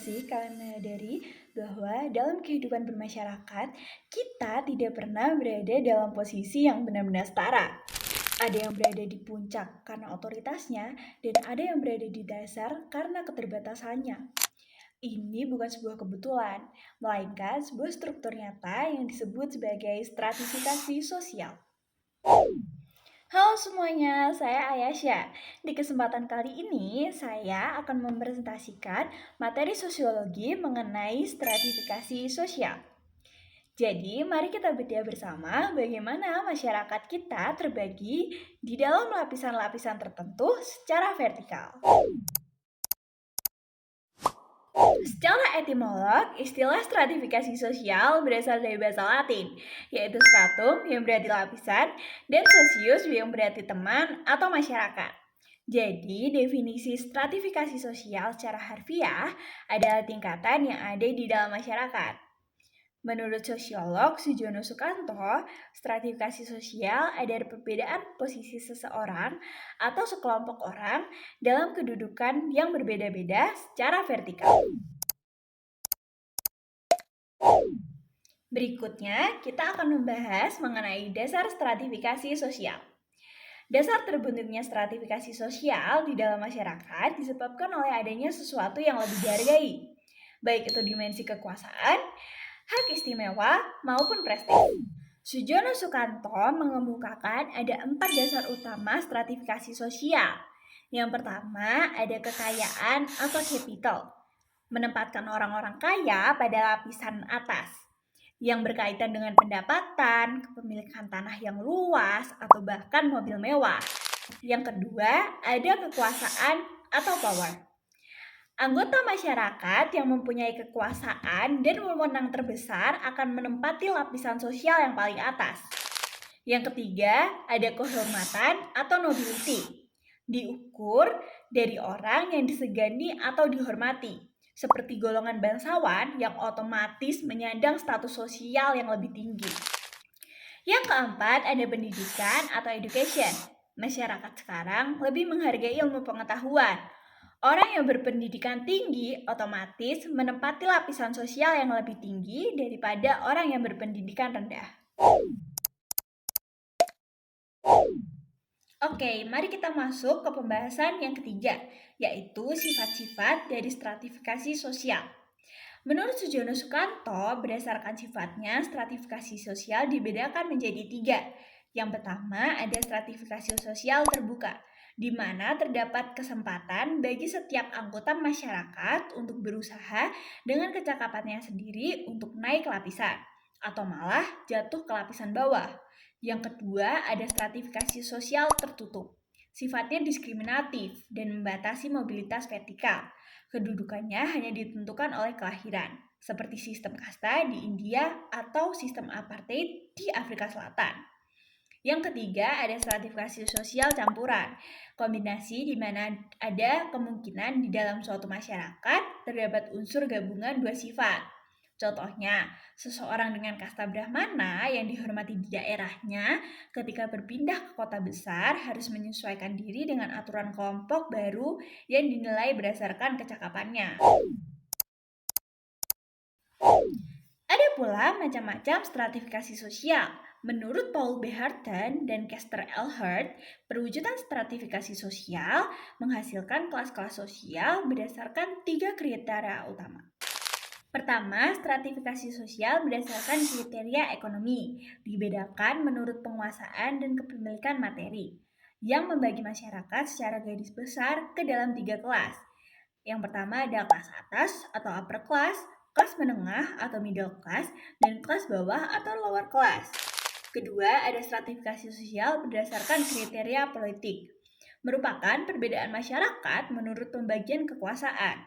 sih kalian menyadari bahwa dalam kehidupan bermasyarakat, kita tidak pernah berada dalam posisi yang benar-benar setara? Ada yang berada di puncak karena otoritasnya, dan ada yang berada di dasar karena keterbatasannya. Ini bukan sebuah kebetulan, melainkan sebuah struktur nyata yang disebut sebagai stratifikasi sosial. Halo semuanya, saya Ayasya. Di kesempatan kali ini, saya akan mempresentasikan materi sosiologi mengenai stratifikasi sosial. Jadi, mari kita bedah bersama bagaimana masyarakat kita terbagi di dalam lapisan-lapisan tertentu secara vertikal. Secara etimolog, istilah stratifikasi sosial berasal dari bahasa Latin, yaitu stratum yang berarti lapisan dan socius yang berarti teman atau masyarakat. Jadi, definisi stratifikasi sosial secara harfiah adalah tingkatan yang ada di dalam masyarakat. Menurut sosiolog Sujono Sukanto, stratifikasi sosial adalah perbedaan posisi seseorang atau sekelompok orang dalam kedudukan yang berbeda-beda secara vertikal. Berikutnya, kita akan membahas mengenai dasar stratifikasi sosial. Dasar terbentuknya stratifikasi sosial di dalam masyarakat disebabkan oleh adanya sesuatu yang lebih dihargai, baik itu dimensi kekuasaan, hak istimewa, maupun prestasi. Sujono Sukanto mengemukakan ada 4 dasar utama stratifikasi sosial. Yang pertama ada kekayaan atau capital, menempatkan orang-orang kaya pada lapisan atas, yang berkaitan dengan pendapatan, kepemilikan tanah yang luas, atau bahkan mobil mewah. Yang kedua ada kekuasaan atau power. Anggota masyarakat yang mempunyai kekuasaan dan wewenang terbesar akan menempati lapisan sosial yang paling atas. Yang ketiga, ada kehormatan atau nobility. Diukur dari orang yang disegani atau dihormati, seperti golongan bangsawan yang otomatis menyandang status sosial yang lebih tinggi. Yang keempat, ada pendidikan atau education. Masyarakat sekarang lebih menghargai ilmu pengetahuan. Orang yang berpendidikan tinggi otomatis menempati lapisan sosial yang lebih tinggi daripada orang yang berpendidikan rendah. Oke, mari kita masuk ke pembahasan yang ketiga, yaitu sifat-sifat dari stratifikasi sosial. Menurut Sujono Sukanto, berdasarkan sifatnya, stratifikasi sosial dibedakan menjadi 3. Yang pertama, ada stratifikasi sosial terbuka, di mana terdapat kesempatan bagi setiap anggota masyarakat untuk berusaha dengan kecakapannya sendiri untuk naik lapisan, atau malah jatuh ke lapisan bawah. Yang kedua, ada stratifikasi sosial tertutup. Sifatnya diskriminatif dan membatasi mobilitas vertikal. Kedudukannya hanya ditentukan oleh kelahiran, seperti sistem kasta di India atau sistem apartheid di Afrika Selatan. Yang ketiga, ada stratifikasi sosial campuran, kombinasi di mana ada kemungkinan di dalam suatu masyarakat terdapat unsur gabungan 2 sifat. Contohnya, seseorang dengan kasta Brahmana yang dihormati di daerahnya ketika berpindah ke kota besar harus menyesuaikan diri dengan aturan kelompok baru yang dinilai berdasarkan kecakapannya. Ada pula macam-macam stratifikasi sosial. Menurut Paul B. Harton dan Kester L. Hurt, perwujudan stratifikasi sosial menghasilkan kelas-kelas sosial berdasarkan 3 kriteria utama. Pertama, stratifikasi sosial berdasarkan kriteria ekonomi, dibedakan menurut penguasaan dan kepemilikan materi, yang membagi masyarakat secara garis besar ke dalam 3 kelas. Yang pertama ada kelas atas atau upper class, kelas menengah atau middle class, dan kelas bawah atau lower class. Kedua, ada stratifikasi sosial berdasarkan kriteria politik, merupakan perbedaan masyarakat menurut pembagian kekuasaan.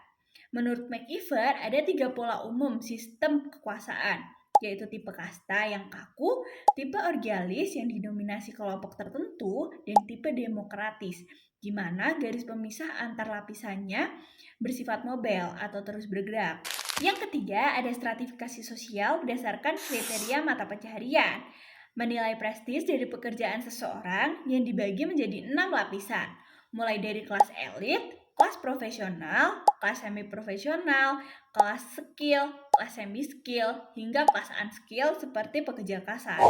Menurut McIver, ada 3 pola umum sistem kekuasaan, yaitu tipe kasta yang kaku, tipe orgialis yang didominasi kelompok tertentu, dan tipe demokratis, di mana garis pemisah antar lapisannya bersifat mobile atau terus bergerak. Yang ketiga, ada stratifikasi sosial berdasarkan kriteria mata pencaharian, menilai prestis dari pekerjaan seseorang yang dibagi menjadi 6 lapisan, mulai dari kelas elit, kelas profesional, kelas semi-profesional, kelas skill, kelas semi-skill, hingga kelas unskill seperti pekerja kasar.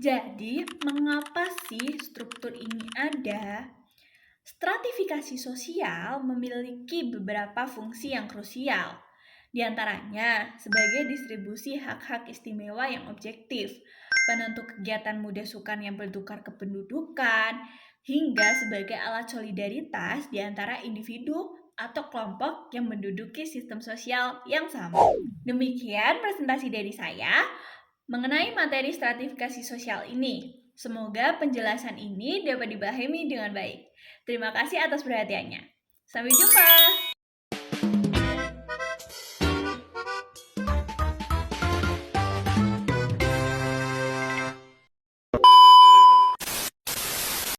Jadi, mengapa sih struktur ini ada? Stratifikasi sosial memiliki beberapa fungsi yang krusial. Di antaranya, sebagai distribusi hak-hak istimewa yang objektif, penentu kegiatan muda sukan yang bertukar kependudukan, hingga sebagai alat solidaritas di antara individu atau kelompok yang menduduki sistem sosial yang sama. Demikian presentasi dari saya mengenai materi stratifikasi sosial ini. Semoga penjelasan ini dapat dipahami dengan baik. Terima kasih atas perhatiannya. Sampai jumpa.